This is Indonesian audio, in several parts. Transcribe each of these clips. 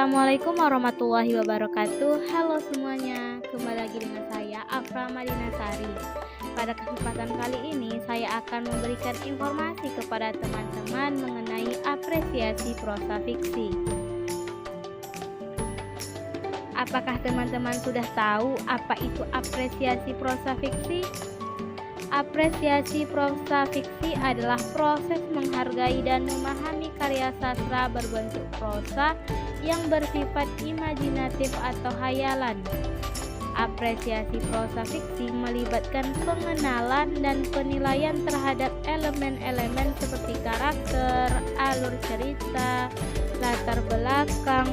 Assalamualaikum warahmatullahi wabarakatuh. Halo semuanya, kembali lagi dengan saya Afra Madinasari. Pada kesempatan kali ini saya akan memberikan informasi kepada teman-teman mengenai apresiasi prosa fiksi. Apakah teman-teman sudah tahu apa itu apresiasi prosa fiksi? Apresiasi prosa fiksi adalah proses menghargai dan memahami karya sastra berbentuk prosa yang bersifat imajinatif atau hayalan. Apresiasi prosa fiksi melibatkan pengenalan dan penilaian terhadap elemen-elemen seperti karakter, alur cerita, latar belakang,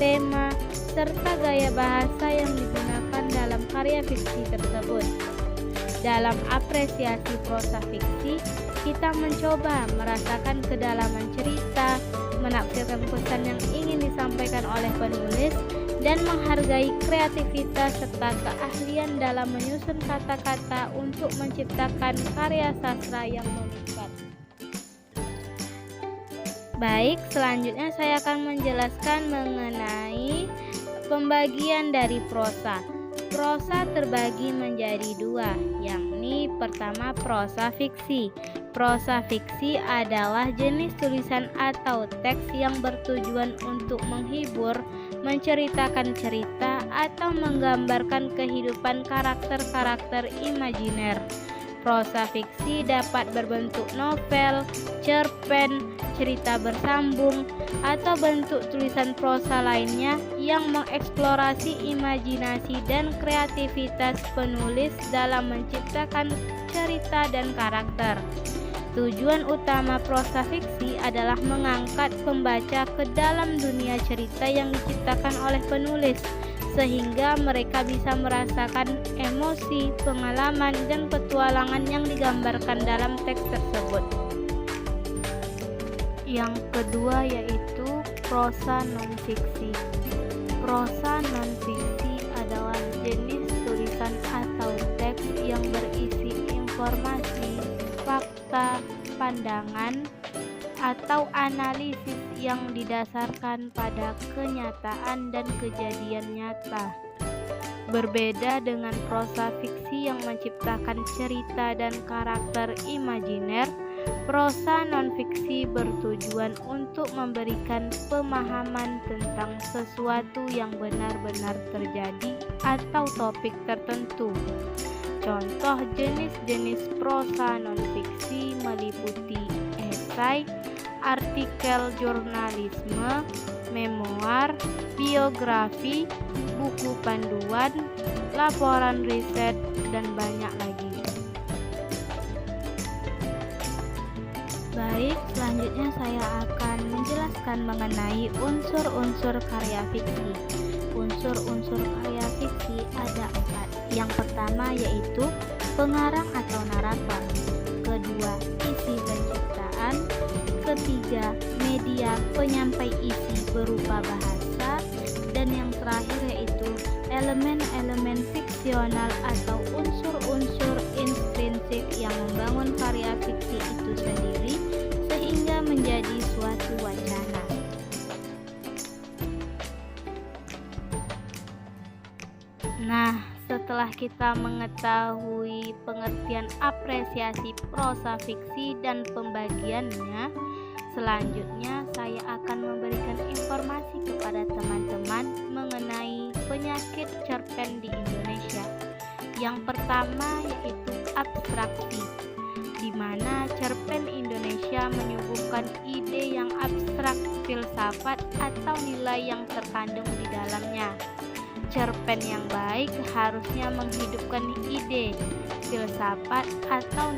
tema, serta gaya bahasa yang digunakan dalam karya fiksi tersebut. Dalam apresiasi prosa fiksi, kita mencoba merasakan kedalaman cerita, menafsirkan pesan yang ingin disampaikan oleh penulis, dan menghargai kreativitas serta keahlian dalam menyusun kata-kata untuk menciptakan karya sastra yang memikat. Baik, selanjutnya saya akan menjelaskan mengenai pembagian dari prosa. Prosa terbagi menjadi dua, yakni pertama prosa fiksi. Prosa fiksi adalah jenis tulisan atau teks yang bertujuan untuk menghibur, menceritakan cerita, atau menggambarkan kehidupan karakter-karakter imajiner. Prosa fiksi dapat berbentuk novel, cerpen, cerita bersambung, atau bentuk tulisan prosa lainnya yang mengeksplorasi imajinasi dan kreativitas penulis dalam menciptakan cerita dan karakter. Tujuan utama prosa fiksi adalah mengangkat pembaca ke dalam dunia cerita yang diciptakan oleh penulis, sehingga mereka bisa merasakan emosi, pengalaman, dan petualangan yang digambarkan dalam teks tersebut. Yang kedua yaitu prosa non-fiksi. Prosa non-fiksi adalah jenis tulisan atau teks yang berisi informasi, fakta, pandangan, atau analisis yang didasarkan pada kenyataan dan kejadian nyata. Berbeda dengan prosa fiksi yang menciptakan cerita dan karakter imajiner, prosa non-fiksi bertujuan untuk memberikan pemahaman tentang sesuatu yang benar-benar terjadi atau topik tertentu. Contoh jenis-jenis prosa non-fiksi meliputi esai, artikel jurnalisme, memoir, biografi, buku panduan, laporan riset, dan banyak lagi. Baik, selanjutnya saya akan menjelaskan mengenai unsur-unsur karya fiksi. Unsur-unsur karya fiksi ada 4. Yang pertama yaitu pengarang atau narator. Kedua, isi penciptaan. Ketiga, media penyampai isi berupa bahasa. Dan yang terakhir yaitu elemen-elemen fiksional atau unsur-unsur intrinsik yang membangun karya fiksi itu sendiri sehingga menjadi suatu wacana. Nah, setelah kita mengetahui pengertian apresiasi prosa fiksi dan pembagiannya, selanjutnya saya akan memberikan informasi kepada teman-teman mengenai penyakit cerpen di Indonesia. Yang pertama yaitu abstraksi, di mana cerpen Indonesia menyuguhkan ide yang abstrak, filsafat, atau nilai yang terkandung di dalamnya. Cerpen yang baik harusnya menghidupkan ide, filsafat, atau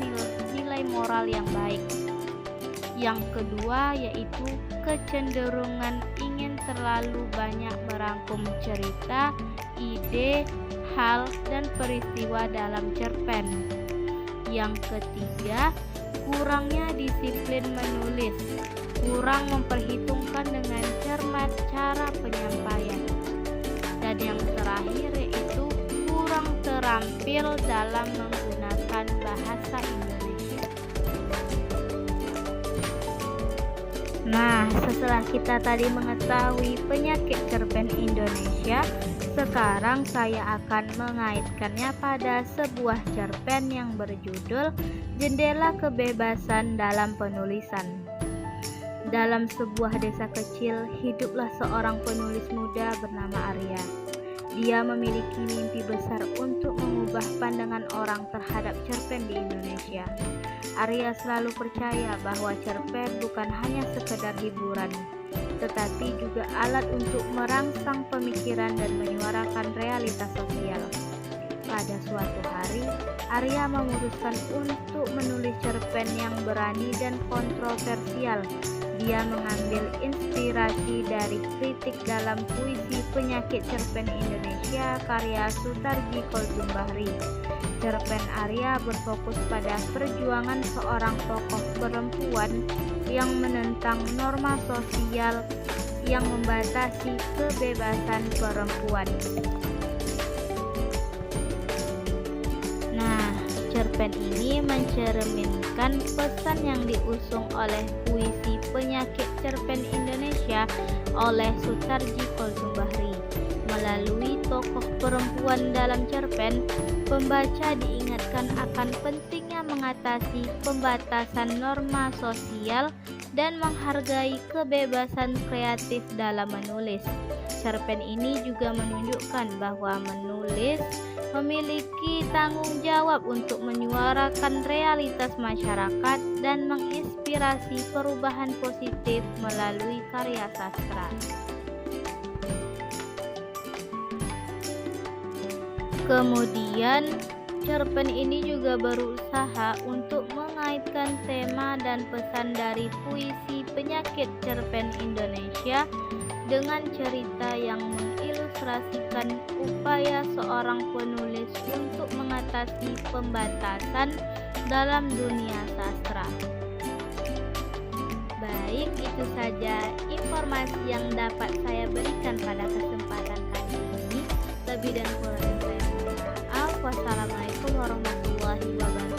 nilai moral yang baik. Yang kedua yaitu kecenderungan ingin terlalu banyak merangkum cerita, ide, hal, dan peristiwa dalam cerpen. Yang ketiga, kurangnya disiplin menulis, kurang memperhitungkan dengan cermat cara penyampaian. Dan yang terakhir yaitu kurang terampil dalam menggunakan bahasa Indonesia. Nah, setelah kita tadi mengetahui penyakit cerpen Indonesia, sekarang saya akan mengaitkannya pada sebuah cerpen yang berjudul Jendela Kebebasan dalam Penulisan. Dalam sebuah desa kecil, hiduplah seorang penulis muda bernama Arya. Dia memiliki mimpi besar untuk mengubah pandangan orang terhadap cerpen di Indonesia. Arya selalu percaya bahwa cerpen bukan hanya sekedar hiburan, tetapi juga alat untuk merangsang pemikiran dan menyuarakan realitas sosial. Pada suatu hari, Arya memutuskan untuk menulis cerpen yang berani dan kontroversial. Dia mengambil inspirasi dari kritik dalam puisi Penyakit Cerpen Indonesia karya Sutarji Kolzum Bahri. Cerpen Arya berfokus pada perjuangan seorang tokoh perempuan yang menentang norma sosial yang membatasi kebebasan perempuan. Nah, cerpen ini mencerminkan pesan yang diusung oleh puisi Penyakit Cerpen Indonesia oleh Sutarji Kolzum Bahri. Melalui tokoh perempuan dalam cerpen, pembaca diingatkan akan pentingnya mengatasi pembatasan norma sosial dan menghargai kebebasan kreatif dalam menulis. Cerpen ini juga menunjukkan bahwa menulis memiliki tanggung jawab untuk menyuarakan realitas masyarakat dan menginspirasi perubahan positif melalui karya sastra. Kemudian, cerpen ini juga berusaha untuk mengaitkan tema dan pesan dari puisi Penyakit Cerpen Indonesia dengan cerita yang mengilustrasikan upaya seorang penulis untuk mengatasi pembatasan dalam dunia sastra. Baik, itu saja informasi yang dapat saya berikan pada kesempatan kali ini. Lebih dan kurangnya saya mohon maaf. Wassalamualaikum warahmatullahi wabarakatuh.